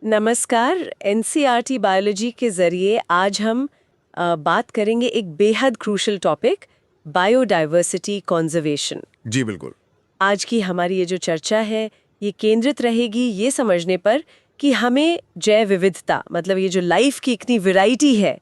नमस्कार। NCERT biology के ज़रिए आज हम बात करेंगे एक बेहद क्रूशल टॉपिक, बायोडाइवर्सिटी कंजर्वेशन। जी बिल्कुल। आज की हमारी ये जो चर्चा है ये केंद्रित रहेगी ये समझने पर कि हमें जैव विविधता मतलब ये जो लाइफ की इतनी वैरायटी है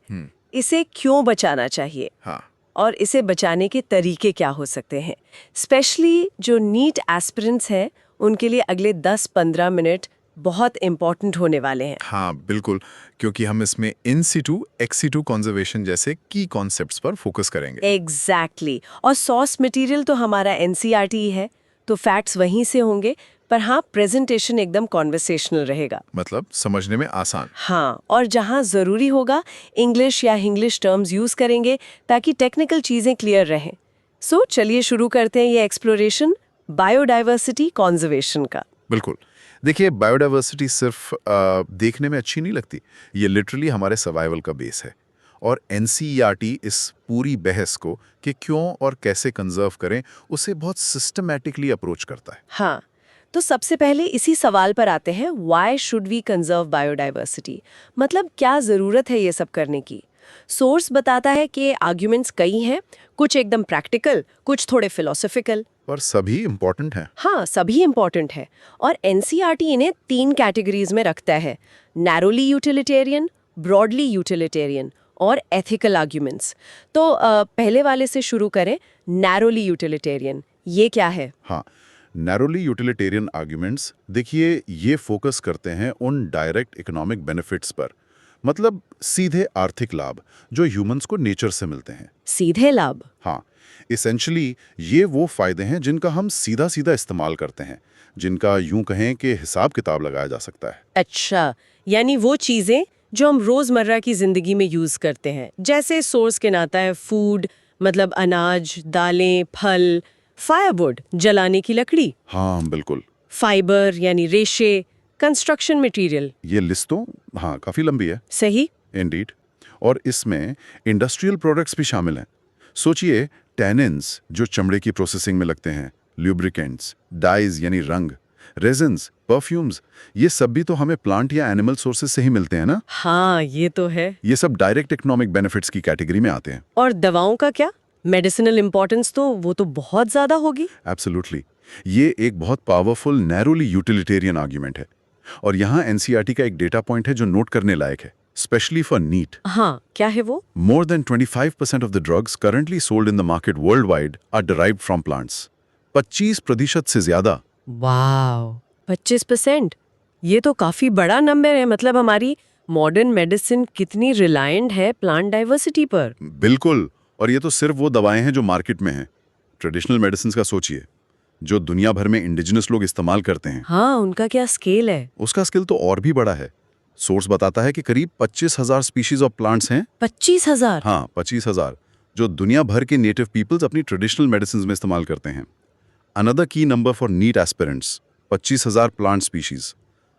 इसे क्यों बचाना चाहिए। हाँ। और इसे बचाने के तरीके क्या हो सकते हैं। स्पेशली जो नीट एस्पिरेंट्स हैं उनके लिए अगले 10-15 मिनट बहुत इम्पोर्टेंट होने वाले हैं। हाँ बिल्कुल, क्योंकि हम इसमें इन सिटू एक्स सिटू कंजर्वेशन जैसे की कॉन्सेप्ट्स पर फोकस करेंगे। एग्जैक्टली और सोर्स मटेरियल तो हमारा एनसीईआरटी ही है, तो फैक्ट्स वहीं से होंगे, पर हाँ प्रेजेंटेशन एकदम कॉन्वर्सेशनल रहेगा। मतलब समझने में आसान। हाँ, और जहाँ ज़रूरी होगा इंग्लिश या इंग्लिश टर्म्स यूज़ करेंगे ताकि टेक्निकल चीज़ें क्लियर रहें। सो चलिए शुरू करते हैं ये एक्सप्लोरेशन बायोडाइवर्सिटी कंजर्वेशन का। बिल्कुल। देखिए, बायोडाइवर्सिटी सिर्फ देखने में अच्छी नहीं लगती, ये लिटरली हमारे सर्वाइवल का बेस है। और एनसीईआरटी इस पूरी बहस को कि क्यों और कैसे कंजर्व करें उसे बहुत सिस्टमैटिकली अप्रोच करता है। हाँ, तो सबसे पहले इसी सवाल पर आते हैं, why should we conserve biodiversity, मतलब क्या ज़रूरत है ये सब करने की। सोर्स बताता है कि आर्ग्यूमेंट्स कई हैं, कुछ एकदम प्रैक्टिकल, कुछ थोड़े फिलोसॉफिकल। पर सभी इम्पोर्टेंट हैं। हाँ, सभी इम्पॉर्टेंट है और एनसीईआरटी इन्हें 3 कैटेगरीज में रखता है, नैरोली यूटिलिटेरियन, ब्रॉडली यूटिलिटेरियन और एथिकल आर्ग्यूमेंट्स। तो पहले वाले से शुरू करें, नैरोली यूटिलिटेरियन, ये क्या है? हाँ, नैरोली यूटिलिटेरियन आर्ग्यूमेंट्स, देखिए ये फोकस करते हैं उन डायरेक्ट इकोनॉमिक बेनिफिट्स पर, मतलब सीधे आर्थिक लाभ जो ह्यूमंस को नेचर से मिलते हैं। सीधे लाभ? हाँ, इसेंशली ये वो फायदे हैं जिनका हम सीधा सीधा इस्तेमाल करते हैं, जिनका यूं कहें कि हिसाब किताब लगाया जा सकता है। अच्छा, यानी वो चीजें जो हम रोजमर्रा की जिंदगी में यूज करते हैं, जैसे सोर्स के नाता है फूड मतलब अनाज, दालें, फल, फायरवुड जलाने की लकड़ी, हाँ बिल्कुल। फाइबर यानी रेशे, कंस्ट्रक्शन मटेरियल। ये लिस्ट तो हाँ काफ़ी लंबी है। सही। इंडीड। और इसमें इंडस्ट्रियल प्रोडक्ट्स भी शामिल हैं। सोचिए, टैनिन्स जो चमड़े की प्रोसेसिंग में लगते हैं, ल्यूब्रिकेंट्स, डाइज यानी रंग, रेजिन्स, परफ्यूम्स, ये सब भी तो हमें प्लांट या एनिमल सोर्सेज से ही मिलते हैं ना। हाँ, ये तो है। ये सब डायरेक्ट इकोनॉमिक बेनिफिट्स की कैटेगरी में आते हैं। और दवाओं का क्या? मेडिसिनल इंपॉर्टेंस तो वो तो बहुत ज्यादा होगी। एब्सोल्युटली। ये एक बहुत पावरफुल नैरोली यूटिलिटेरियन आर्ग्यूमेंट है। और यहाँ एनसीईआरटी का एक डेटा पॉइंट है जो नोट करने लायक है, स्पेशली फॉर नीट। हाँ, क्या है वो? More than 25% of the drugs currently sold in the market worldwide are derived from plants. 25% से ज्यादा। वाव, 25%? ये तो काफी बड़ा नंबर है। मतलब हमारी मॉडर्न मेडिसिन कितनी रिलायंट है प्लांट डाइवर्सिटी पर। बिल्कुल। और ये तो सिर्फ वो दवाएं हैं जो मार्केट में हैं। ट्रेडिशनल मेडिसिन का सोचिए, जो दुनिया भर में इंडिजिनस लोग इस्तेमाल करते हैं। हाँ, उनका क्या स्केल है? उसका स्केल तो और भी बड़ा है। सोर्स बताता है कि करीब 25,000 स्पीशीज ऑफ प्लांट्स हैं। 25,000? हाँ, 25,000, जो दुनिया भर के नेटिव पीपल्स अपनी ट्रेडिशनल मेडिसिन में इस्तेमाल करते हैं। Another key number for NEET aspirants, 25,000 plant species.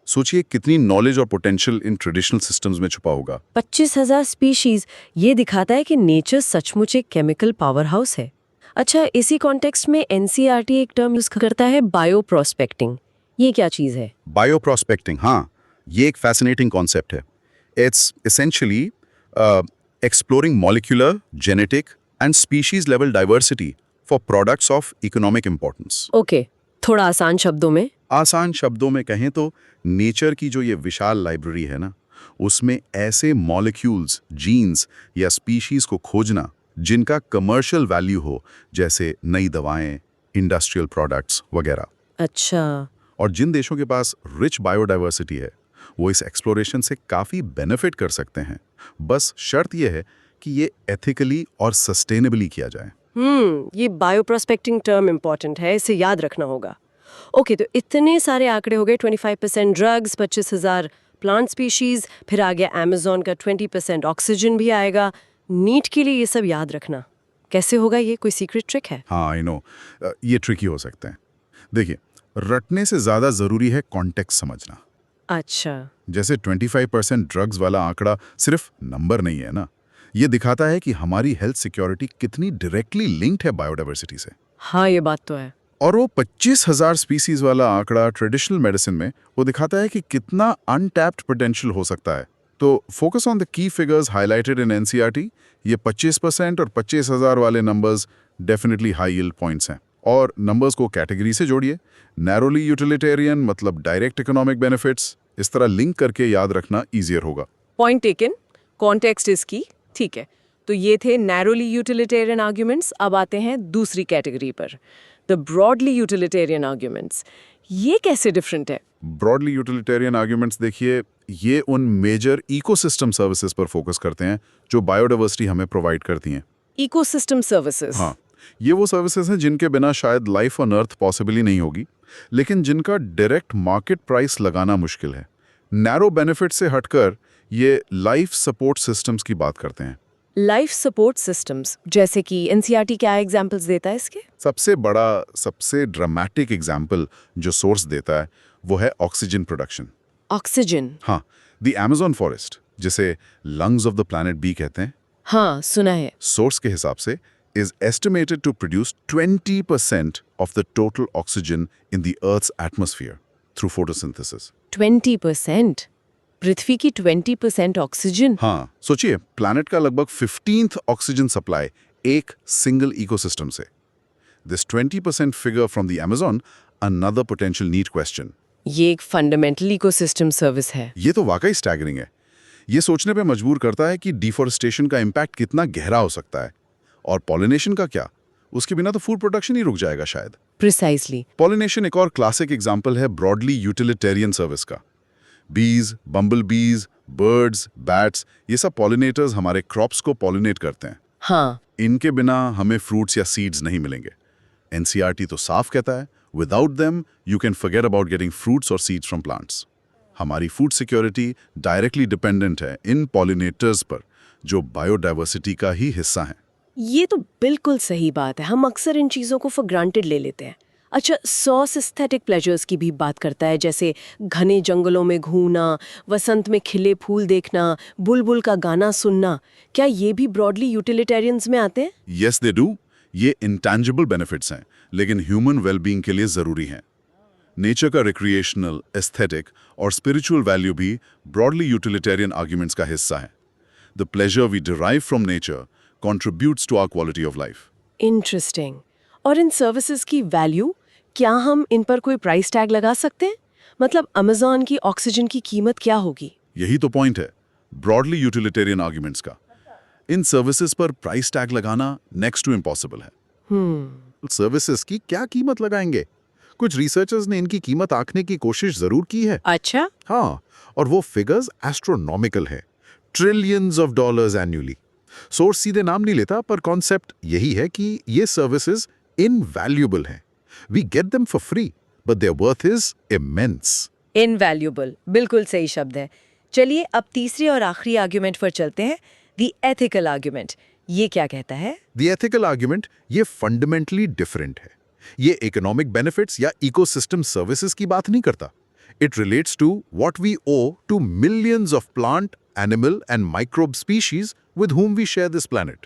सोचिए कितनी नॉलेज और पोटेंशियल इन ट्रेडिशनल सिस्टम्स में छुपा होगा। 25,000 स्पीशीज, ये दिखाता है कि नेचर सचमुच एक केमिकल पावर हाउस है। अच्छा, इसी कॉन्टेक्स्ट में एनसीईआरटी एक टर्म यूज करता है, बायो प्रोस्पेक्टिंग। ये क्या चीज है? बायो प्रोस्पेक्टिंग, हाँ, ये एक फैसिनेटिंग कॉन्सेप्ट है। It's essentially exploring molecular, genetic and species level diversity for products of economic importance. Okay, थोड़ा आसान शब्दों में? आसान शब्दों में कहें तो नेचर की जो ये विशाल लाइब्रेरी है ना, उसमें ऐसे मॉलिक्यूल्स, जीन्स या स्पीशीज को खोजना जिनका कमर्शियल वैल्यू हो, जैसे नई दवाएं, इंडस्ट्रियल प्रोडक्ट्स वगैरह। अच्छा। और जिन देशों के पास रिच बायोडाइवर्सिटी है वो इस एक्सप्लोरेशन से काफ़ी बेनिफिट कर सकते हैं। बस शर्त यह है कि ये एथिकली और सस्टेनेबली किया जाए। ये बायो प्रोस्पेक्टिंग टर्म इम्पोर्टेंट है, इसे याद रखना होगा। ओके, तो इतने सारे आंकड़े हो गए, 25% ड्रग्स, 25,000 प्लांट स्पीशीज, फिर आ गया अमेजोन का 20% ऑक्सीजन भी आएगा। नीट के लिए ये सब याद रखना कैसे होगा? ये कोई सीक्रेट ट्रिक है? हाँ, आई नो, ये ट्रिकी हो सकते हैं। देखिए, रटने से ज़्यादा ज़रूरी है कॉन्टेक्स्ट समझना। अच्छा। जैसे 25% ड्रग्स वाला आंकड़ा सिर्फ नंबर नहीं है ना, ये दिखाता है कि हमारी हेल्थ सिक्योरिटी कितनी डायरेक्टली लिंक्ड है बायोडाइवर्सिटी से। हाँ, ये बात तो है। और वो 25,000 स्पीसीज वाला आंकड़ा ट्रेडिशनल मेडिसिन में वो दिखाता है कि कितना अनटैप्ड पोटेंशियल हो सकता है। तो focus on the key figures highlighted in NCERT. ये 25% और 25,000 वाले numbers definitely high yield points हैं। और नंबर्स को कैटेगरी से जोड़िए। नैरोली यूटिलिटेरियन मतलब डायरेक्ट इकोनॉमिक बेनिफिट्स, इस तरह लिंक करके याद रखना ईजियर होगा। पॉइंट टेकन, कॉन्टेक्स्ट इज की। ठीक है, तो ये थे नैरोली यूटिलिटेरियन आर्ग्यूमेंट्स। अब आते हैं दूसरी कैटेगरी पर, द ब्रॉडली यूटिलिटेरियन आर्ग्यूमेंट्स। ये कैसे डिफरेंट है? ब्रॉडली यूटिलिटेरियन आर्ग्यूमेंट्स देखिए, ये उन मेजर इकोसिस्टम सर्विसेज पर फोकस करते हैं जो बायोडाइवर्सिटी हमें प्रोवाइड करती हैं। Ecosystem services. हाँ, ये वो सर्विसेज हैं जिनके बिना शायद लाइफ ऑन अर्थ पॉसिबल ही नहीं होगी, लेकिन जिनका डायरेक्ट मार्केट प्राइस लगाना मुश्किल है। नैरो बेनिफिट से हटकर ये लाइफ सपोर्ट सिस्टम्स की बात करते हैं। लाइफ सपोर्ट सिस्टम्स, जैसे कि एनसीईआरटी क्या एग्जांपल्स देता है इसके? सबसे बड़ा, सबसे ड्रामेटिक एग्जाम्पल जो सोर्स देता है वो है ऑक्सीजन प्रोडक्शन। ऑक्सीजन? हाँ, द अमेज़न फॉरेस्ट, जिसे लंग्स ऑफ द प्लैनेट बी कहते हैं, हाँ, सुना है। सोर्स के हिसाब से is estimated to produce 20% of the total oxygen in the Earth's atmosphere through photosynthesis. 20%? पृथ्वी की 20% ऑक्सीजन? हाँ, सोचिए, प्लैनेट का लगभग 15th ऑक्सीजन सप्लाई एक सिंगल इकोसिस्टम से। This 20% figure from the Amazon, another potential need question. ये एक फंडामेंटल इकोसिस्टम सर्विस है। ये तो वाकई स्टैगरिंग है। ये सोचने पे मजबूर करता है कि डिफॉरेस्टेशन का इम्पैक्ट कितना गहरा हो सकता है। और पॉलिनेशन का क्या? उसके बिना तो फूड प्रोडक्शन ही रुक जाएगा शायद। प्रिसाइसली। पॉलिनेशन एक और क्लासिक एग्जाम्पल है ब्रॉडली यूटिलिटेरियन सर्विस का। बीज, बम्बल बीज, बर्ड्स, बैट्स, ये सब पॉलिनेटर्स हमारे क्रॉप्स को पॉलिनेट करते हैं। हाँ। इनके बिना हमें फ्रूट्स या सीड्स नहीं मिलेंगे। एनसीईआरटी तो साफ कहता है, without them you can forget about getting fruits और सीड्स फ्रॉम प्लांट्स। हमारी फूड सिक्योरिटी डायरेक्टली डिपेंडेंट है इन पॉलिनेटर्स पर, जो बायोडाइवर्सिटी का ही हिस्सा हैं। ये तो बिल्कुल सही बात है। हम अक्सर इन चीज़ों को फॉर ग्रांटेड ले लेते हैं। अच्छा, 100 एस्थेटिक प्लेजर्स की भी बात करता है, जैसे घने जंगलों में घूमना, वसंत में खिले फूल देखना, बुलबुल का गाना सुनना। क्या ये भी ब्रॉडली यूटिलिटेरियंस में आते हैं? Yes they do. ये इंटैंजिबल बेनिफिट्स हैं, लेकिन ह्यूमन वेलबींग के लिए जरूरी हैं। नेचर का रिक्रिएशनल, एस्थेटिक और स्पिरिचुअल वैल्यू भी ब्रॉडली यूटिलिटेरियन आर्ग्यूमेंट्स का हिस्सा है। The pleasure we derive from nature contributes to our quality of life. Interesting. और इन सर्विसेज की वैल्यू, क्या हम इन पर कोई प्राइस टैग लगा सकते हैं? मतलब अमेज़न की ऑक्सीजन की कीमत क्या होगी? यही तो पॉइंट है ब्रॉडली यूटिलिटेरियन आर्ग्यूमेंट्स का। इन सर्विसेज पर प्राइस टैग लगाना नेक्स्ट टू इम्पॉसिबल है। सर्विसेज की क्या कीमत लगाएंगे? कुछ रिसर्चर्स ने इनकी कीमत आंकने की कोशिश जरूर की है। अच्छा। हाँ, और वो फिगर्स एस्ट्रोनॉमिकल है, trillions of dollars annually. Source सीधे नाम नहीं लेता, पर कॉन्सेप्ट यही है कि ये सर्विसेज इनवैल्यूएबल हैं। We get them for free, but their worth is immense. Invaluable, बिल्कुल सही शब्द है। चलिए अब तीसरी और आखिरी आर्ग्यूमेंट पर चलते हैं, द एथिकल आर्ग्यूमेंट। ये क्या कहता है? द एथिकल आर्ग्यूमेंट ये फंडामेंटली डिफरेंट है। ये इकोनॉमिक बेनिफिट्स या इकोसिस्टम सर्विसेज की बात नहीं करता। It relates to what we owe to millions of plant, animal and microbe species with whom we share this planet.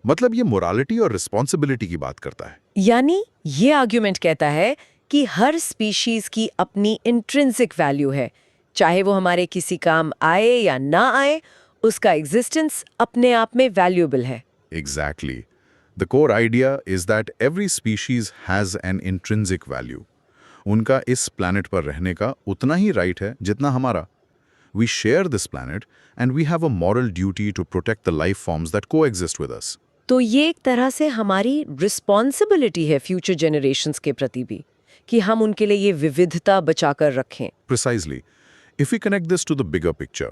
मतलब ये मोरालिटी और रिस्पॉन्सिबिलिटी की बात करता है। यानी ये आर्ग्यूमेंट कहता है कि हर स्पीशीज की अपनी इंट्रिंसिक वैल्यू है, चाहे वो हमारे किसी काम आए या ना आए, उसका एग्जिस्टेंस अपने आप में वैल्यूएबल है। Exactly. The core idea is that every species has an intrinsic value. उनका इस प्लैनेट पर रहने का उतना ही राइट है जितना हमारा। We share this planet and we have a moral duty to protect the life forms that coexist with us. तो ये एक तरह से हमारी रिस्पॉन्सिबिलिटी है फ्यूचर जनरेशंस के प्रति भी, कि हम उनके लिए ये विविधता बचाकर रखें। Precisely. If we connect this to the bigger picture,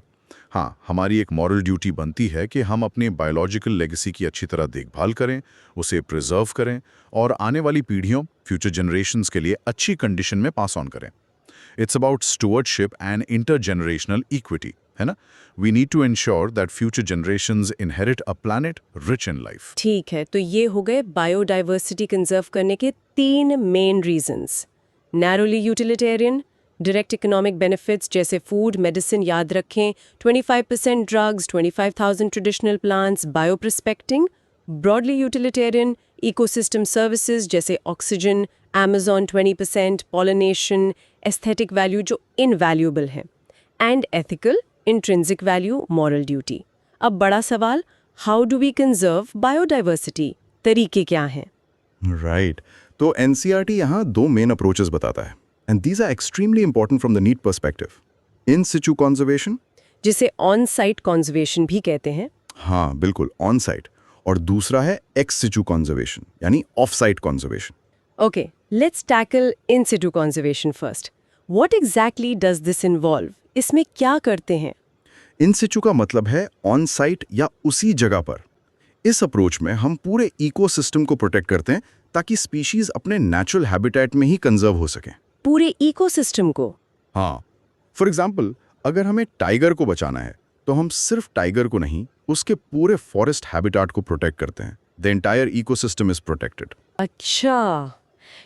हाँ, हमारी एक मॉरल ड्यूटी बनती है कि हम अपने बायोलॉजिकल लेगेसी की अच्छी तरह देखभाल करें, उसे प्रिजर्व करें और आने वाली पीढ़ियों, फ्यूचर जनरेशंस के लिए अच्छी कंडीशन में पास ऑन करें। It's about stewardship and intergenerational equity, है ना? We need to ensure that future generations inherit a planet rich in life. ठीक है, तो ये हो गए बायोडाइवर्सिटी कंजर्व करने के 3 main reasons. Narrowly utilitarian, direct economic benefits जैसे फूड, मेडिसिन याद रखें, 25% drugs, 25,000 traditional plants, bioprospecting. Broadly utilitarian, ecosystem services जैसे oxygen, Amazon 20%, pollination, aesthetic value जो इनवैल्यूएबल हैं, and ethical, intrinsic value, moral duty. अब बड़ा सवाल, how do we conserve biodiversity? तरीके क्या हैं? राइट तो एनसीईआरटी यहाँ दो मेन अप्रोचेस बताता है and these are extremely important from the need perspective. In situ conservation, जिसे ऑन साइट कॉन्जर्वेशन भी कहते हैं। हाँ बिल्कुल ऑन साइट, और दूसरा है एक्स सिचू कॉन्जर्वेशन यानी of site conservation. Okay, let's tackle in situ conservation first. What exactly does this involve? इसमें क्या करते हैं? इन सिचू का मतलब है ऑन साइट या उसी जगह पर। इस अप्रोच में हम पूरे इकोसिस्टम को प्रोटेक्ट करते हैं ताकि स्पीशीज अपने नेचुरल हैबिटेट में ही कंजर्व हो सकें। पूरे इकोसिस्टम को? हाँ, फॉर एग्जाम्पल अगर हमें टाइगर को बचाना है तो हम सिर्फ टाइगर को नहीं, उसके पूरे फॉरेस्ट हैबिटेट को प्रोटेक्ट करते हैं। The entire ecosystem is protected. अच्छा,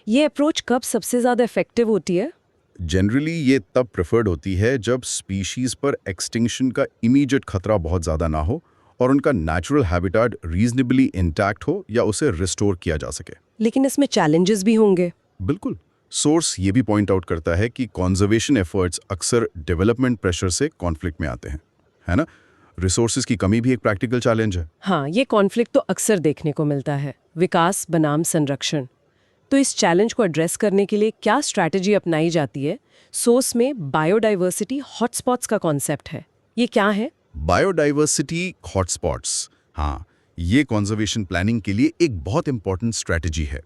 ये अप्रोच कब सबसे ज्यादा इफेक्टिव होती है? जनरली ये तब प्रेफर्ड होती है जब स्पीशीज पर एक्सटिंक्शन का इमीडिएट खतरा बहुत ज़्यादा ना हो और उनका नेचुरल हैबिटेट रीजनेबली इंटैक्ट हो या उसे रिस्टोर किया जा सके। लेकिन इसमें चैलेंजेस भी होंगे। बिल्कुल, सोर्स ये भी पॉइंट आउट करता है कि कॉन्जर्वेशन एफर्ट्स अक्सर डेवलपमेंट प्रेशर से कॉन्फ्लिक्ट में आते हैं, है ना? रिसोर्सेज की कमी भी एक प्रैक्टिकल चैलेंज है। हाँ, ये कॉन्फ्लिक्ट तो अक्सर देखने को मिलता है, विकास बनाम संरक्षण। तो इस चैलेंज को एड्रेस करने के लिए क्या स्ट्रैटेजी अपनाई जाती है? सोर्स में बायोडाइवर्सिटी हॉटस्पॉट्स का कॉन्सेप्ट है, ये क्या है? बायोडाइवर्सिटी हॉटस्पॉट्स, हाँ, ये कॉन्जर्वेशन प्लानिंग के लिए एक बहुत इंपॉर्टेंट स्ट्रैटेजी है।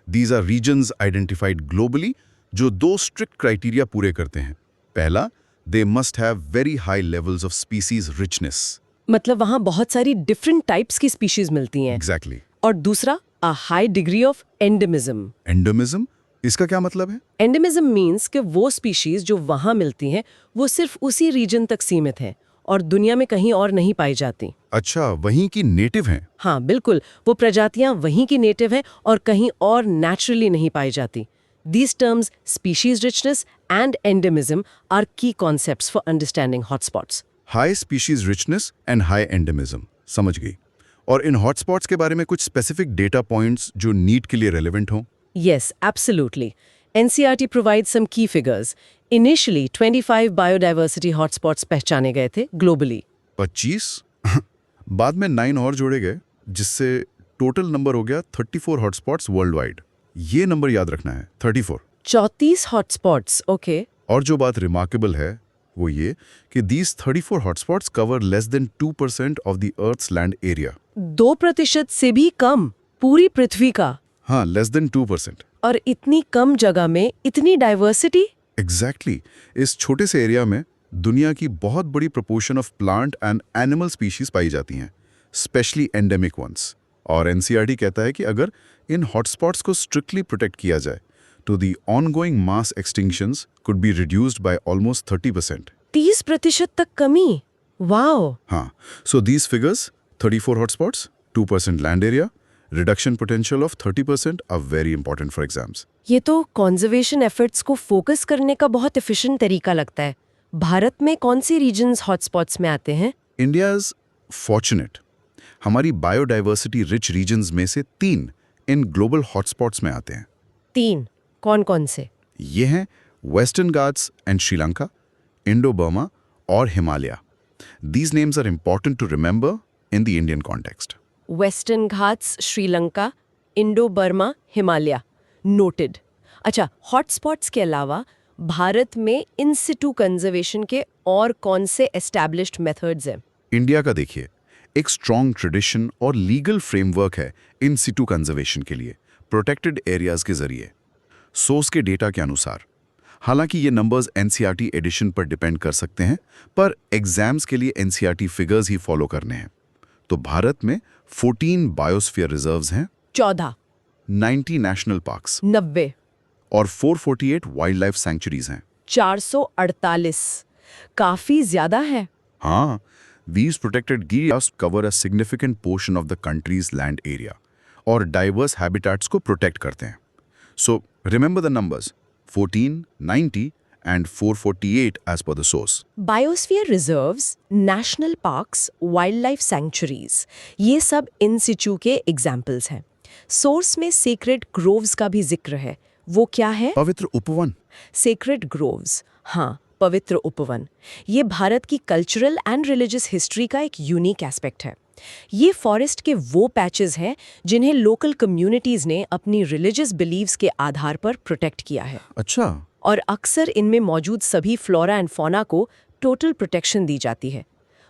These are regions identified globally जो दो स्ट्रिक्ट क्राइटेरिया पूरे करते हैं। पहला, they must have very high levels of species richness. मतलब वहाँ बहुत सारी डिफरेंट टाइप्स की स्पीशीज मिलती हैं। एग्जैक्टली। और दूसरा, a high degree of endemism. Endemism, इसका क्या मतलब है? एंडेमिज्म मीन्स कि वो स्पीशीज जो वहाँ मिलती हैं वो सिर्फ उसी रीजन तक सीमित हैं और दुनिया में कहीं और नहीं पाई जाती। अच्छा, वहीं की नेटिव हैं। हाँ बिल्कुल, वो प्रजातियां वहीं की नेटिव हैं और कहीं और नेचुरली नहीं पाई जाती। These terms, species richness and endemism, are key concepts for understanding hotspots. High species richness and high endemism, समझ गई। और इन हॉटस्पॉट्स के बारे में कुछ स्पेसिफिक डेटा पॉइंट्स जो नीड के लिए रेलेवेंट हों? Yes, absolutely. NCERT provides some key figures. Initially, 25 biodiversity hotspots पहचाने गए थे globally. 25? बाद में 9 और जोड़े गए, जिससे टोटल नंबर हो गया 34 हॉटस्पॉट्स वर्ल्ड वाइड। ये नंबर याद रखना है, 34। 34 hotspots, okay. और जो बात रिमार्केबल है वो ये कि these 34 hotspots cover less than 2% of the earth's land area. 2% से भी कम पूरी पृथ्वी का। हाँ, लेस देन 2%। और इतनी कम जगह में इतनी डाइवर्सिटी। एग्जैक्टली, इस छोटे से एरिया में दुनिया की बहुत बड़ी proportion of plant and animal species पाई जाती हैं, स्पेशली एंडेमिक वंस। और एनसीईआरटी कहता है कि अगर इन हॉटस्पॉट्स को स्ट्रिक्टली प्रोटेक्ट किया जाए तो the ongoing mass extinctions could be reduced by almost 30%। 30% तक कमी, वाओ। हाँ, so these figures 34 hotspots, 2% land area, reduction potential of 30% are very important for exams. ये तो कॉन्जर्वेशन एफर्ट्स को फोकस करने का बहुत एफिशिएंट तरीका लगता है। भारत में कौन से रीजन्स हॉटस्पॉट्स में आते हैं? इंडिया इज फॉर्चुनेट, हमारी बायोडाइवर्सिटी रिच रीजन्स में से 3 इन ग्लोबल हॉटस्पॉट्स में आते हैं। 3 कौन कौन से? ये हैं western Ghats and Sri Lanka, Indo Burma और Himalaya. These names are important to remember in the Indian context. Western Ghats, Sri Lanka, Indo Burma, Himalaya, noted. अच्छा, हॉटस्पॉट्स के अलावा भारत में इन सिटू कंजर्वेशन के और कौन से एस्टैब्लिश्ड मेथड्स हैं? इंडिया का देखिए, एक स्ट्रॉन्ग ट्रेडिशन और लीगल फ्रेमवर्क है इन सिटू कंजर्वेशन के लिए प्रोटेक्टेड एरियाज के जरिए, सोर्स के डेटा के अनुसार। हालांकि ये नंबर्स एनसीईआरटी एडिशन पर डिपेंड कर सकते हैं, पर एग्जाम्स के लिए एनसीईआरटी फिगर्स ही फॉलो करने हैं। तो भारत में 14 बायोस्फीयर रिजर्व्स हैं, 14, 90 नेशनल पार्क्स 90, और 448 वाइल्ड लाइफ सैंक्चुरीज हैं। 448, काफी ज्यादा है। हाँ, these protected areas cover a significant portion of the country's land area और diverse habitats को protect करते हैं। So, remember the numbers, 14, 90 and 448 as per the source. Biosphere reserves, national parks, wild life sanctuaries, ये सब इन सिचू के examples हैं। Source में sacred groves का भी जिक्र है, वो क्या है? पवित्र उपवन। सेक्रेड ग्रोव्स, हाँ, पवित्र उपवन। ये भारत की कल्चरल एंड रिलीजियस हिस्ट्री का एक यूनिक एस्पेक्ट है। ये फॉरेस्ट के वो पैचेस हैं जिन्हें लोकल कम्युनिटीज ने अपनी रिलीजियस बिलीव्स के आधार पर प्रोटेक्ट किया है, अच्छा, और अक्सर इनमें मौजूद सभी फ्लोरा एंड फौना को टोटल प्रोटेक्शन दी जाती है।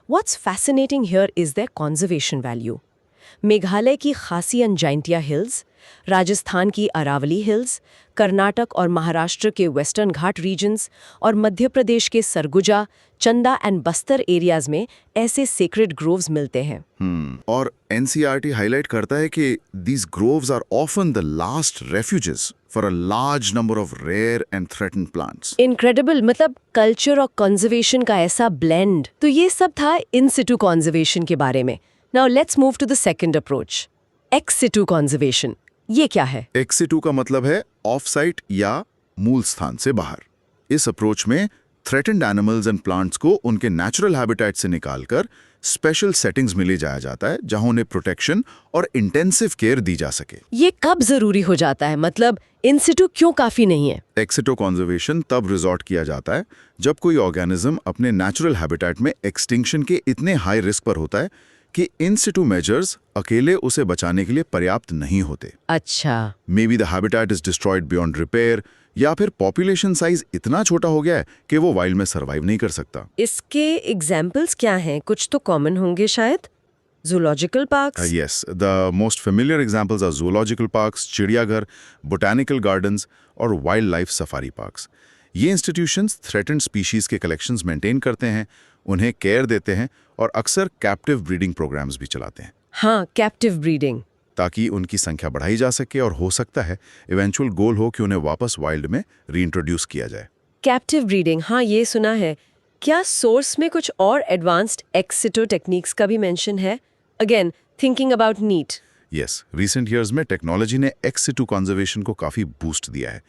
What's fascinating here is their conservation value. Meghalaya की खासियन जाइंटिया हिल्स, राजस्थान की अरावली हिल्स, कर्नाटक और महाराष्ट्र के वेस्टर्न घाट रीजन्स और मध्य प्रदेश के सरगुजा, चंदा एंड बस्तर एरियाज में ऐसे सेक्रेड ग्रोव्स मिलते हैं। और एनसीईआरटी हाईलाइट करता है कि these groves are often the last refuges for a large number of rare and threatened plants. Incredible, मतलब कल्चर और कंजर्वेशन का ऐसा ब्लेंड। तो ये सब था इन सिटू कंजर्वेशन के बारे में। Now let's move to the second approach, ex situ conservation. ये क्या है? एक्स सिटू का मतलब है ऑफ साइट या मूल स्थान से बाहर। इस अप्रोच में थ्रेटेंड एनिमल्स एंड प्लांट्स को उनके नेचुरल हैबिटेट से निकालकर स्पेशल सेटिंग्स में ले जाया जाता है जहां उन्हें प्रोटेक्शन और इंटेंसिव केयर दी जा सके। ये कब जरूरी हो जाता है, मतलब इन सिटू क्यों काफी नहीं है? एक्स सिटू कंजर्वेशन तब रिजॉर्ट किया जाता है जब कोई ऑर्गेनिज्म अपने नेचुरल हैबिटेट में एक्सटिंक्शन के इतने हाई रिस्क पर होता है कि इन सिटू मेजर्स अकेले उसे बचाने के लिए पर्याप्त नहीं होते। अच्छा, may be the habitat is destroyed beyond repair, या फिर पॉपुलेशन साइज इतना छोटा हो गया है कि वो वाइल्ड में सर्वाइव नहीं कर सकता। इसके एग्जाम्पल्स क्या हैं? कुछ तो कॉमन होंगे शायद। Zoological parks? Yes, the most familiar examples are zoological parks, चिड़ियाघर, botanical gardens और वाइल्ड लाइफ सफारी पार्क्स। ये इंस्टीट्यूशंस थ्रेटेंड स्पीशीज के कलेक्शंस मेंटेन करते हैं, उन्हें केयर देते हैं और अक्सर कैप्टिव ब्रीडिंग प्रोग्राम्स भी चलाते हैं, हाँ, कैप्टिव ब्रीडिंग। ताकि उनकी संख्या बढ़ाई जा सके और हो सकता है इवेंचुअल गोल हो कि उन्हें वापस वाइल्ड में रीइंट्रोड्यूस किया जाए। कैप्टिव ब्रीडिंग, हाँ, ये सुना है। क्या सोर्स में कुछ और एडवांस्ड एक्स सिटू टेक्निक्स का भी मेंशन है? Again thinking about NEET. Yes, recent years में टेक्नोलॉजी ने एक्स सिटू कंजर्वेशन को काफी बूस्ट दिया है।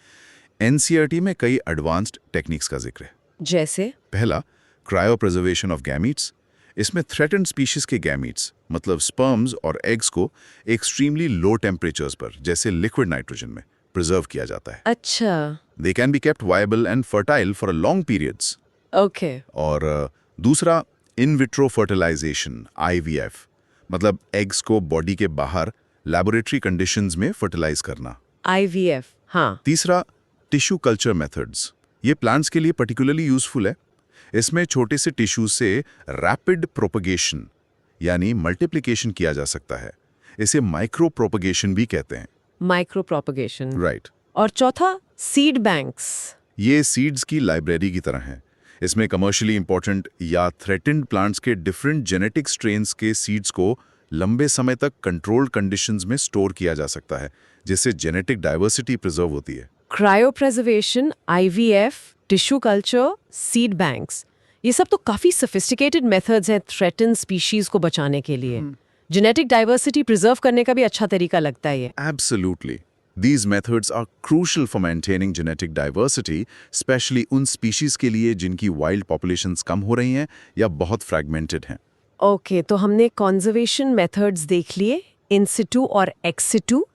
एनसीईआरटी में कई एडवांस्ड टेक्निक्स का जिक्र है। जैसे? पहला, क्रायोप्रिजर्वेशन ऑफ गैमीट्स। इसमें थ्रेटेंड स्पीशीज के गैमीट्स मतलब स्पर्म्स और एग्स को एक्सट्रीमली लो टेम्परेचर्स पर, जैसे लिक्विड नाइट्रोजन में, प्रिजर्व किया जाता है। अच्छा, they can be kept viable and fertile for a long periods. Okay. और दूसरा, इन विट्रो फर्टिलाइजेशन, आईवीएफ, मतलब एग्स को बॉडी के बाहर लैबोरेटरी कंडीशंस में फर्टिलाइज करना। आईवीएफ, हाँ। तीसरा, टिश्यू कल्चर मेथड्स। ये प्लांट्स के लिए पर्टिकुलरली यूजफुल है। इसमें छोटे से टिश्यूज से रैपिड प्रोपगेशन यानी मल्टीप्लिकेशन किया जा सकता है। इसे माइक्रो प्रोपगेशन भी कहते हैं। Micro propagation, right. और चौथा, सीड बैंक्स। ये सीड्स की लाइब्रेरी की तरह हैं। इसमें कमर्शियली इंपॉर्टेंट या थ्रेटेंड प्लांट्स के डिफरेंट जेनेटिक स्ट्रेन्स के सीड्स को लंबे समय तक कंट्रोल्ड कंडीशंस में स्टोर किया जा सकता है, जिससे जेनेटिक डाइवर्सिटी प्रिजर्व होती है। Cryopreservation, IVF, tissue culture, seed banks, ये सब तो काफी सोफिस्टिकेटेड मेथड्स हैं थ्रेटन स्पीशीज को बचाने के लिए। जेनेटिक डाइवर्सिटी प्रिजर्व करने का भी अच्छा तरीका लगता है ये। Absolutely. These methods are crucial for maintaining genetic diversity, especially उन species के लिए जिनकी wild populations कम हो रही हैं या बहुत fragmented हैं। ओके, तो हमने कंजर्वेशन मेथड्स देख लिए, इन सिटू और एक्स सिटू।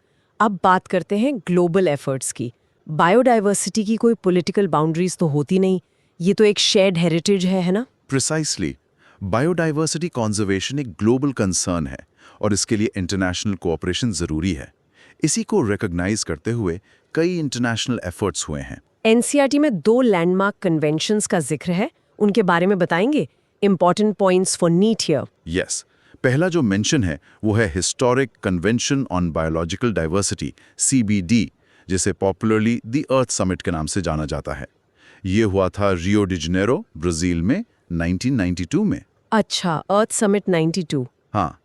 अब बात करते हैं ग्लोबल एफर्ट्स की। बायोडाइवर्सिटी की कोई पॉलिटिकल बाउंड्रीज तो होती नहीं, ये तो एक शेयर्ड हेरिटेज है ना? Precisely. Biodiversity conservation एक global concern है और इसके लिए international cooperation ज़रूरी है। इसी को रिकॉग्नाइज करते हुए कई इंटरनेशनल एफर्ट्स हुए हैं। एनसीईआरटी में 2 लैंडमार्क कन्वेंशंस का जिक्र है, उनके बारे में बताएंगे? Important points for NEET here. Yes, पहला जो मेंशन है वो है historic convention on biological diversity, CBD, जिसे पॉपुलरली द अर्थ समिट के नाम से जाना जाता है। ये हुआ था रियो डी जेनेरो, ब्राजील में 1992 में। अच्छा, अर्थ समिट 92। हाँ,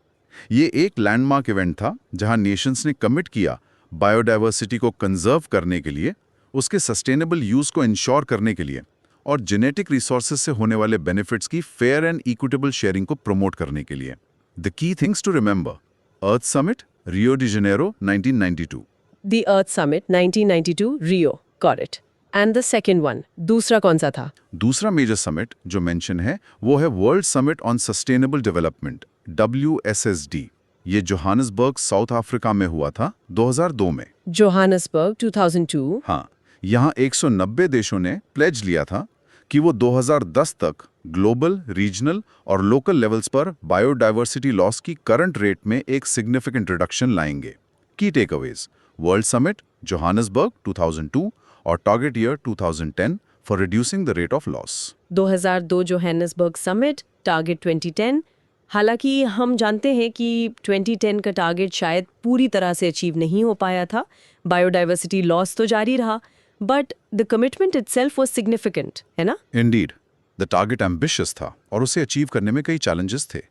ये एक लैंडमार्क इवेंट था जहां नेशंस ने कमिट किया बायोडाइवर्सिटी को कंजर्व करने के लिए, उसके सस्टेनेबल यूज को इंश्योर करने के लिए और जेनेटिक रिसोर्सेज से होने वाले बेनिफिट्स की फेयर एंड इक्विटेबल शेयरिंग को प्रमोट करने के लिए। The key things to remember: earth summit, Rio de Janeiro, 1992। The earth summit 1992, Rio, got it. And the second one, दूसरा कौन सा था? दूसरा मेजर समिट जो मेंशन है वो है world summit on sustainable development, WSSD। ये जोहानिसबर्ग साउथ अफ्रीका में हुआ था 2002 में। जोहानिसबर्ग 2002। हाँ, यहाँ 190 देशों ने प्लेज लिया था कि वो 2010 तक ग्लोबल, रीजनल और लोकल लेवल्स पर बायोडायवर्सिटी लॉस की करंट रेट में एक सिग्निफिकेंट रिडक्शन लाएंगे। की टेकअवेज: वर्ल्ड समिट जोहानिसबर्ग 2002 और target year 2010 for reducing the rate of loss. 2002 Johannesburg summit, target 2010। हालांकि हम जानते हैं कि 2010 का टारगेट शायद पूरी तरह से अचीव नहीं हो पाया था। बायोडायवर्सिटी लॉस तो जारी रहा, but the commitment itself was significant, है ना? इंडीड, द टारगेट एम्बिशियस था और उसे अचीव करने में कई चैलेंजेस थे।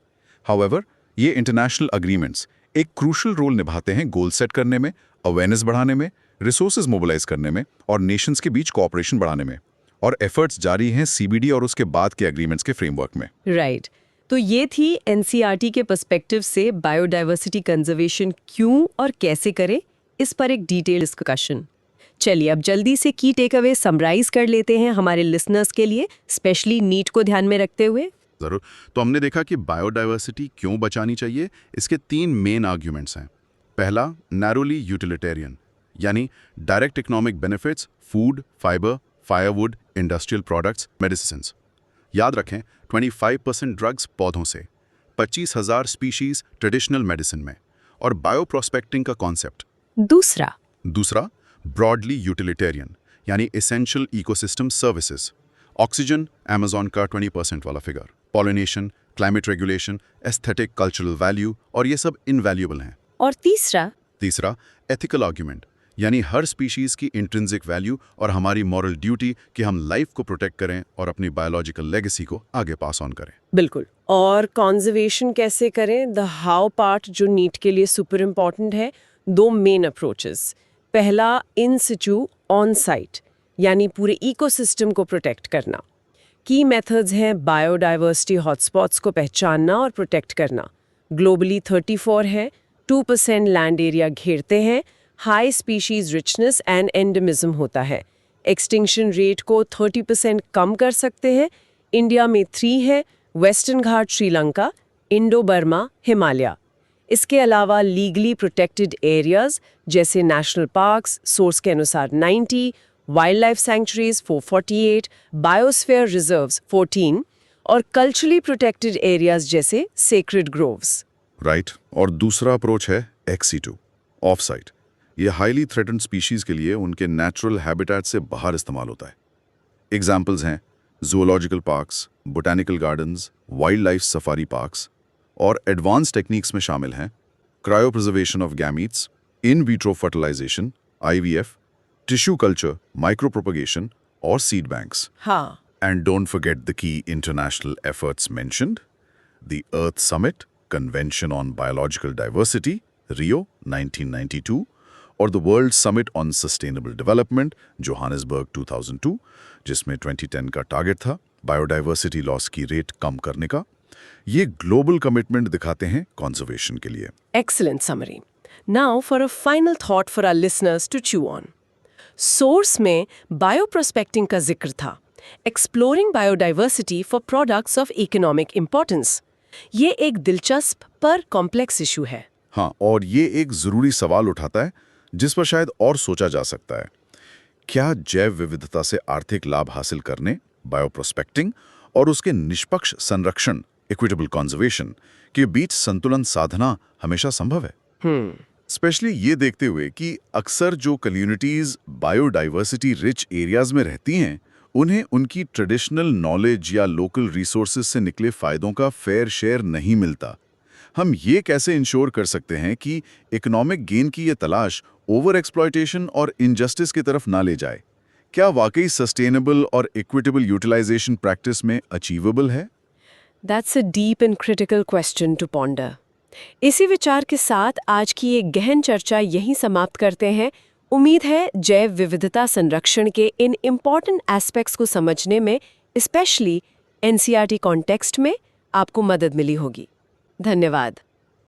हाउएवर, ये इंटरनेशनल अग्रीमेंट्स एक क्रूशल रोल निभाते हैं गोल सेट करने में, अवेयरनेस बढ़ाने में, रिसोर्सेज मोबिलाइज करने में और नेशंस के बीच कोऑपरेशन बढ़ाने में। और एफर्ट्स जारी हैं सीबीडी और उसके बाद के एग्रीमेंट्स के फ्रेमवर्क में। राइट। तो ये थी एनसीईआरटी के पर्सपेक्टिव से बायोडायवर्सिटी कंजर्वेशन क्यों और कैसे करें, इस पर एक डिटेल डिस्कशन। चलिए अब जल्दी से की टेकअवे समराइज कर लेते हैं हमारे लिसनर्स के लिए, स्पेशली नीट को ध्यान में रखते हुए। जरूर। तो हमने देखा कि बायोडायवर्सिटी क्यों बचानी चाहिए। इसके 3 मेन आर्ग्यूमेंट्स हैं। पहला, नैरोली यूटिलिटेरियन, यानी direct economic benefits, food, fibre, firewood, industrial products, medicines. याद रखें 25% ड्रग्स पौधों से, 25,000 स्पीशीज ट्रेडिशनल मेडिसिन में, और बायोप्रोस्पेक्टिंग का कॉन्सेप्ट। दूसरा, ब्रॉडली यूटिलिटेरियन, यानी essential ecosystem services. Oxygen, Amazon का 20% वाला figure, pollination, climate regulation, aesthetic cultural value, और ये सब इनवैल्यूएबल हैं। और तीसरा, एथिकल आर्ग्यूमेंट, यानी हर स्पीशीज की इंट्रिंसिक वैल्यू और हमारी मॉरल ड्यूटी कि हम लाइफ को प्रोटेक्ट करें और अपनी बायोलॉजिकल लेगेसी को आगे पास ऑन करें। बिल्कुल। और कॉन्जर्वेशन कैसे करें, द हाउ पार्ट जो नीट के लिए सुपर इम्पॉर्टेंट है। 2 मेन अप्रोचेस। पहला, इन सिचू ऑन साइट, यानी पूरे इकोसिस्टम को प्रोटेक्ट करना। की मेथड्स हैं बायोडायवर्सिटी हॉटस्पॉट्स को पहचानना और प्रोटेक्ट करना। ग्लोबली 34 है, 2% लैंड एरिया घेरते हैं, high species richness and endemism होता है। एक्सटिंक्शन रेट को 30% कम कर सकते हैं। इंडिया में 3 है, वेस्टर्न घाट श्रीलंका, इंडो बर्मा, हिमालय। इसके अलावा लीगली प्रोटेक्टेड एरियाज जैसे नेशनल पार्क्स, सोर्स के अनुसार 90, wild life sanctuaries 448, biosphere reserves 14 और कल्चरली प्रोटेक्टेड एरियाज जैसे सेक्रेड ग्रोव्स। राइट। और दूसरा अप्रोच है एक्स-सिटू, ऑफ साइट। ये हाईली थ्रेटन्ड स्पीशीज के लिए उनके नेचुरल हैबिटेट से बाहर इस्तेमाल होता है। एग्जाम्पल्स हैं zoological parks, botanical gardens, wildlife safari parks, और एडवांस टेक्निक्स में शामिल हैं cryopreservation of gametes, in vitro fertilisation IVF, tissue culture, micro propagation और सीड बैंक्स। हाँ। And don't forget the key international efforts mentioned: the Earth Summit, Convention on Biological Diversity, Rio 1992, और the World Summit on Sustainable Development, Johannesburg 2002, जिसमें 2010 का target था biodiversity loss की rate कम करने का। ये ग्लोबल कमिटमेंट दिखाते हैं कंजर्वेशन के लिए। Excellent summary. Now for a final thought for our listeners to chew on. Source में बायोप्रोस्पेक्टिंग का जिक्र था, exploring biodiversity for products of economic importance. ये एक दिलचस्प पर कॉम्प्लेक्स इशू है। हाँ, और ये एक जरूरी सवाल उठाता है जिस पर शायद और सोचा जा सकता है। क्या जैव विविधता से आर्थिक लाभ हासिल करने, बायोप्रोस्पेक्टिंग और उसके निष्पक्ष संरक्षण, इक्विटेबल कंजर्वेशन के बीच संतुलन साधना हमेशा संभव है? स्पेशली ये देखते हुए कि अक्सर जो कम्युनिटीज बायोडाइवर्सिटी रिच एरियाज में रहती हैं, उन्हें उनकी ट्रेडिशनल नॉलेज या लोकल रिसोर्सेज से निकले फायदों का फेयर शेयर नहीं मिलता। हम ये कैसे इंश्योर कर सकते हैं कि इकोनॉमिक गेन की ये तलाश ओवर एक्सप्लॉयटेशन और इनजस्टिस की तरफ ना ले जाए? क्या वाकई सस्टेनेबल और इक्विटेबल यूटिलाइजेशन प्रैक्टिस में अचीवेबल है? That's a deep and critical question to ponder. इसी विचार के साथ आज की एक गहन चर्चा यहीं समाप्त करते हैं। उम्मीद है जैव विविधता संरक्षण के इन इम्पॉर्टेंट एस्पेक्ट्स को समझने में, स्पेशली एनसीईआरटी कॉन्टेक्स्ट में, आपको मदद मिली होगी। धन्यवाद।